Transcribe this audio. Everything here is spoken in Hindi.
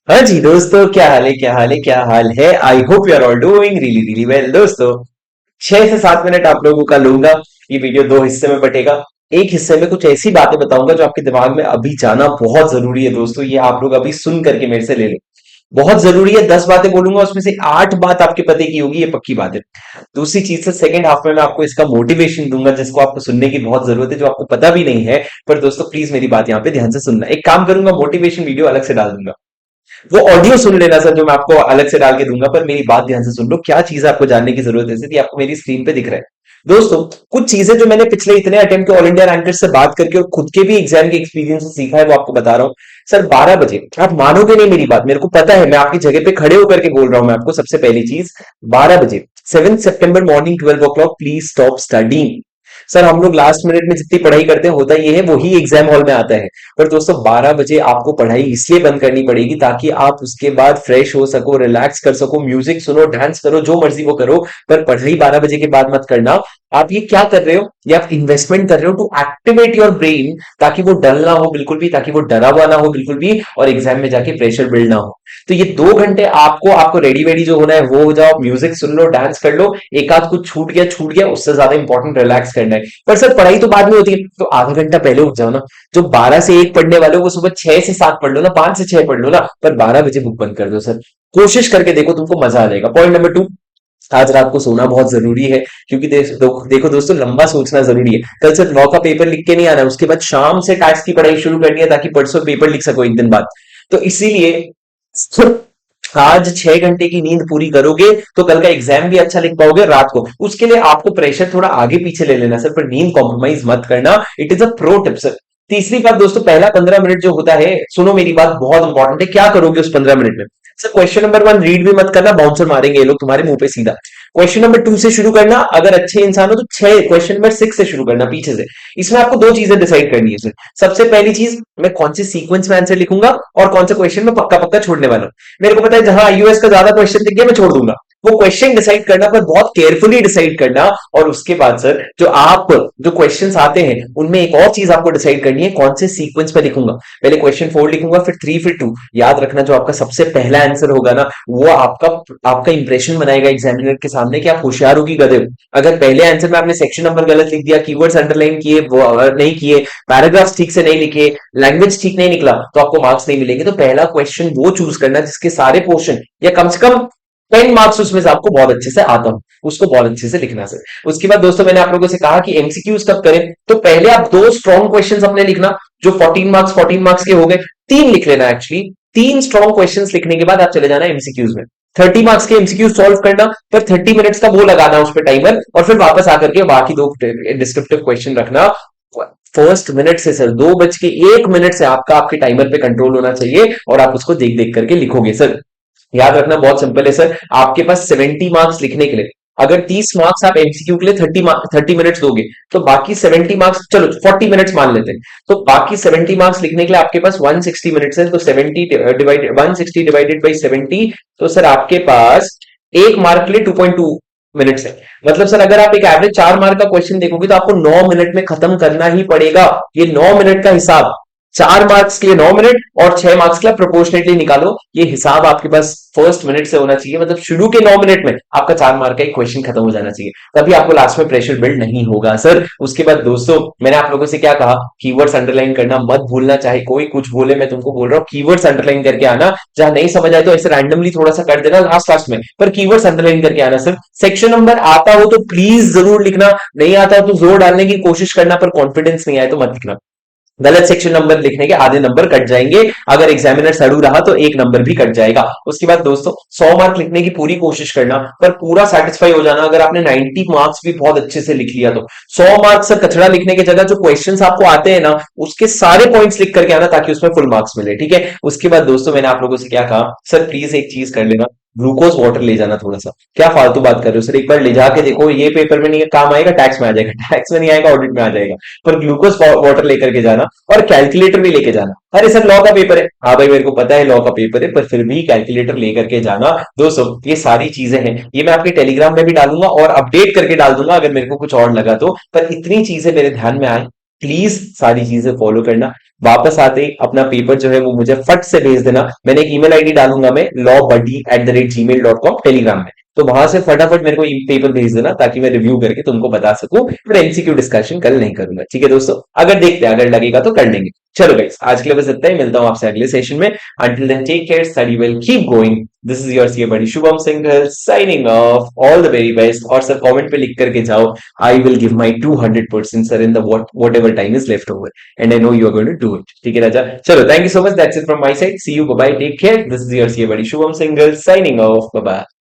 हाँ जी दोस्तों, क्या हाल है, क्या हाल है, क्या हाल है। I hope you are all doing really really well. दोस्तों, 6 से 7 मिनट आप लोगों का लूंगा। ये वीडियो दो हिस्से में बटेगा। एक हिस्से में कुछ ऐसी बातें बताऊंगा जो आपके दिमाग में अभी जाना बहुत जरूरी है। दोस्तों, ये आप लोग अभी सुन करके मेरे से ले लो। बहुत जरूरी है। 10 बातें बोलूंगा, उसमें से 8 बात आपके पते की होगी, ये पक्की बात है। दूसरी चीज से सेकंड हाफ में मैं आपको इसका मोटिवेशन दूंगा, जिसको आपको सुनने की बहुत जरूरत है, जो आपको पता भी नहीं है। पर दोस्तों, प्लीज मेरी बात यहाँ पे ध्यान से सुनना। एक काम करूंगा, मोटिवेशन वीडियो अलग से डाल दूंगा। वो ऑडियो सुन लेना सर, जो मैं आपको अलग से डाल के दूंगा। पर मेरी बात ध्यान से सुन लो, क्या चीज आपको जानने की जरूरत है, सिर्फ आपको मेरी स्क्रीन पे दिख रहा है। दोस्तों, कुछ चीजें जो मैंने पिछले इतने अटेम्प्ट के ऑल इंडिया रैंकर से बात करके और खुद के भी एग्जाम के एक्सपीरियंस से सीखा है, वो आपको बता रहा हूँ। सर, 12 बजे आप मानोगे नहीं मेरी बात, मेरे को पता है, मैं आपकी जगह पे खड़े होकर के बोल रहा हूं। मैं आपको सबसे पहली चीज, 12 बजे 7 सितंबर morning 12 o'clock please stop studying. Sir, हम लोग लास्ट मिनट में जितनी पढ़ाई करते हैं, होता ये है वही एग्जाम हॉल में आता है। पर दोस्तों, 12 बजे आपको पढ़ाई इसलिए बंद करनी पड़ेगी ताकि आप उसके बाद फ्रेश हो सको, रिलैक्स कर सको, म्यूजिक सुनो, डांस करो, जो मर्जी वो करो। पर पढ़ाई 12 बजे के बाद मत करना। आप ये क्या कर रहे हो, ये आप इन्वेस्टमेंट कर रहे हो टू एक्टिवेट योर ब्रेन, ताकि वो डल ना हो बिल्कुल भी, ताकि वो डरा हुआ ना हो बिल्कुल भी, और एग्जाम में जाके प्रेशर बिल्ड ना हो। तो ये 2 घंटे आपको आपको रेडी वेडी जो होना है वो हो जाओ, म्यूजिक सुन लो, डांस कर लो। एक आध कुछ छूट गया छूट गया, उससे ज्यादा इंपॉर्टेंट रिलैक्स करना है। पर सर, पढ़ाई तो बाद में होती है, तो आधा घंटा पहले उठ जाओ ना। जो 12 से 1 पढ़ने वाले हो, वो सुबह 6 से 7 पढ़ लो ना, 5 से 6 पढ़ लो ना। पर 12 बजे बुक बंद कर दो सर। कोशिश करके देखो, तुमको मजा आ जाएगा। पॉइंट नंबर 2, आज रात को सोना बहुत जरूरी है। क्योंकि देखो दोस्तों, लंबा सोचना जरूरी है। कल सिर्फ लॉ का पेपर लिख के नहीं आना है, उसके बाद शाम से टैक्स की पढ़ाई शुरू करनी है, ताकि परसों पेपर लिख सको एक दिन बाद। तो इसीलिए आज 6 घंटे की नींद पूरी करोगे तो कल का एग्जाम भी अच्छा लिख पाओगे रात को। उसके लिए आपको प्रेशर थोड़ा आगे पीछे ले लेना सर, पर नींद कॉम्प्रोमाइज मत करना। It is a pro tip sir. तीसरी बात दोस्तों, पहला 15 मिनट जो होता है, सुनो मेरी बात, बहुत इंपॉर्टेंट है। क्या करोगे उस 15 मिनट में? सर, क्वेश्चन नंबर 1 रीड भी मत करना, बाउंसर मारेंगे ये लोग तुम्हारे मुंह पे सीधा। क्वेश्चन नंबर 2 से शुरू करना, अगर अच्छे इंसान हो तो क्वेश्चन नंबर 6 से शुरू करना पीछे से। इसमें आपको दो चीजें डिसाइड करनी है सर। सबसे पहली चीज, मैं कौन से सीक्वेंस में आंसर लिखूंगा और कौन से क्वेश्चन में पक्का पक्का छोड़ने वाला हूं। मेरे को पता है, जहां आईयूएस का ज्यादा क्वेश्चन दिख गया मैं छोड़ दूंगा। वो क्वेश्चन डिसाइड करना, पर बहुत केयरफुली डिसाइड करना। और उसके बाद सर, जो क्वेश्चंस आते हैं उनमें एक और चीज आपको डिसाइड करनी है, कौन से सीक्वेंस में लिखूंगा। पहले क्वेश्चन 4 लिखूंगा, फिर 3, फिर 2। याद रखना, जो आपका सबसे पहला आंसर होगा ना, वो आपका आपका इंप्रेशन बनाएगा एग्जामिनर के सामने कि आप होशियार हो कि गधे हो। अगर पहले आंसर में आपने सेक्शन नंबर गलत लिख दिया, कीवर्ड्स अंडरलाइन किए वो नहीं किए, पैराग्राफ्स ठीक से नहीं लिखे, लैंग्वेज ठीक नहीं निकला, तो आपको मार्क्स नहीं मिलेंगे। तो पहला क्वेश्चन वो चूज करना जिसके सारे पोर्शन या कम से कम 10 मार्क्स उसमें से आपको बहुत अच्छे से आता हूं, उसको बहुत अच्छे से लिखना सर। उसके बाद दोस्तों, मैंने आप लोगों से कहा कि एमसीक्यूज कब करें, तो पहले आप दो स्ट्रॉन्ग क्वेश्चंस अपने लिखना। जो 14 मार्क्स के हो गए, तीन लिख लेना एक्चुअली। तीन स्ट्रॉन्ग क्वेश्चंस लिखने के बाद आप चले जाना एमसीक्यूज में। 30 मार्क्स के एमसीक्यू सॉल्व करना, फिर 30 मिनट्स का वो लगाना उस पर टाइमर, और फिर वापस आकर के बाकी दो डिस्क्रिप्टिव क्वेश्चन रखना। फर्स्ट मिनट से सर, 2 बज के 1 मिनट से आपका आपके टाइमर पे कंट्रोल होना चाहिए, और आप उसको देख देख करके लिखोगे सर। याद रखना, बहुत सिंपल है सर। आपके पास 70 मार्क्स लिखने के लिए, अगर 30 मार्क्स आप एमसीक्यू के लिए 30 मिनट्स दोगे, तो बाकी 70 मार्क्स, चलो 40 मिनट्स मान लेते हैं, तो बाकी 70 मार्क्स लिखने के लिए आपके पास 160 मिनट्स है। तो 160 डिवाइडेड बाई 70, तो सर आपके पास एक मार्क के लिए 2.2 मिनट्स है। मतलब सर, अगर आप एक एवरेज 4 मार्क का क्वेश्चन देखोगे तो आपको 9 मिनट में खत्म करना ही पड़ेगा। ये 9 मिनट का हिसाब, 4 मार्क्स के लिए 9 मिनट और 6 मार्क्स के लिए प्रोपोर्शनेटली निकालो। ये हिसाब आपके पास फर्स्ट मिनट से होना चाहिए, मतलब शुरू के 9 मिनट में आपका 4 मार्क का एक क्वेश्चन खत्म हो जाना चाहिए, तभी आपको लास्ट में प्रेशर बिल्ड नहीं होगा सर। उसके बाद दोस्तों, मैंने आप लोगों से क्या कहा, कीवर्ड्स अंडरलाइन करना मत भूलना। चाहे कोई कुछ बोले, मैं तुमको बोल रहा हूँ कीवर्ड्स अंडरलाइन करके आना। जहां नहीं समझ आए तो ऐसे रैंडमली थोड़ा सा कर देना लास्ट लास्ट में, पर कीवर्ड्स अंडरलाइन करके आना सर। सेक्शन नंबर आता हो तो प्लीज जरूर लिखना, नहीं आता हो तो जोर डालने की कोशिश करना, पर कॉन्फिडेंस नहीं आए तो मत लिखना। गलत सेक्शन नंबर लिखने के आधे नंबर कट जाएंगे। अगर एग्जामिनर सड़ू रहा तो एक नंबर भी कट जाएगा। उसके बाद दोस्तों, 100 मार्क लिखने की पूरी कोशिश करना, पर पूरा सेटिस्फाई हो जाना अगर आपने 90 मार्क्स भी बहुत अच्छे से लिख लिया तो। 100 मार्क्स से कचड़ा लिखने की जगह जो क्वेश्चंस आपको आते हैं ना, उसके सारे पॉइंट्स लिख करके आना, ताकि उसमें फुल मार्क्स मिले, ठीक है। उसके बाद दोस्तों, मैंने आप लोगों से क्या कहा, सर प्लीज एक चीज कर लेना, ग्लूकोज वाटर ले जाना थोड़ा सा। क्या फालतू बात कर रहे हो सर, एक बार ले जाके देखो, ये पेपर में नहीं काम आएगा, टैक्स में आ जाएगा, टैक्स में नहीं आएगा, ऑडिट में आ जाएगा। पर ग्लूकोज वाटर लेकर के जाना, और कैलकुलेटर भी लेके जाना। अरे सर, लॉ का पेपर है, हाँ भाई मेरे को पता है लॉ का पेपर है, पर फिर भी कैलकुलेटर लेकर के जाना। दोस्तों, ये सारी चीजें हैं, ये मैं आपके टेलीग्राम में भी डालूंगा और अपडेट करके डाल दूंगा अगर मेरे को कुछ और लगा तो। पर इतनी चीजें मेरे ध्यान में आए, प्लीज सारी चीजें फॉलो करना। वापस आते ही अपना पेपर जो है वो मुझे फट से भेज देना। मैंने एक ईमेल आईडी डालूंगा मैं lawbuddy@gmail.com टेलीग्राम में, तो वहां से फटाफट मेरे को पेपर भेज देना ताकि मैं रिव्यू करके तुमको बता सकूं। फिर एमसीक्यू डिस्कशन कल नहीं करूंगा, ठीक है दोस्तों? अगर देखते हैं, अगर लगेगा तो कर लेंगे। चलो गाइस, आज के लिए बस इतना ही। मिलता हूं आपसे अगले सेशन में। Until then take care, study well, keep going. This is your CA buddy Shubham Singhal signing off. All the very best. और सर कमेंट पे लिख करके जाओ, I will give my 200% sir in the whatever time is left over, and I know you are going to do it. ठीक है राजा? चलो, thank you so much. That's it from my side. See you, bye bye, take care. This is your CA buddy Shubham Singhal signing off. Bye bye.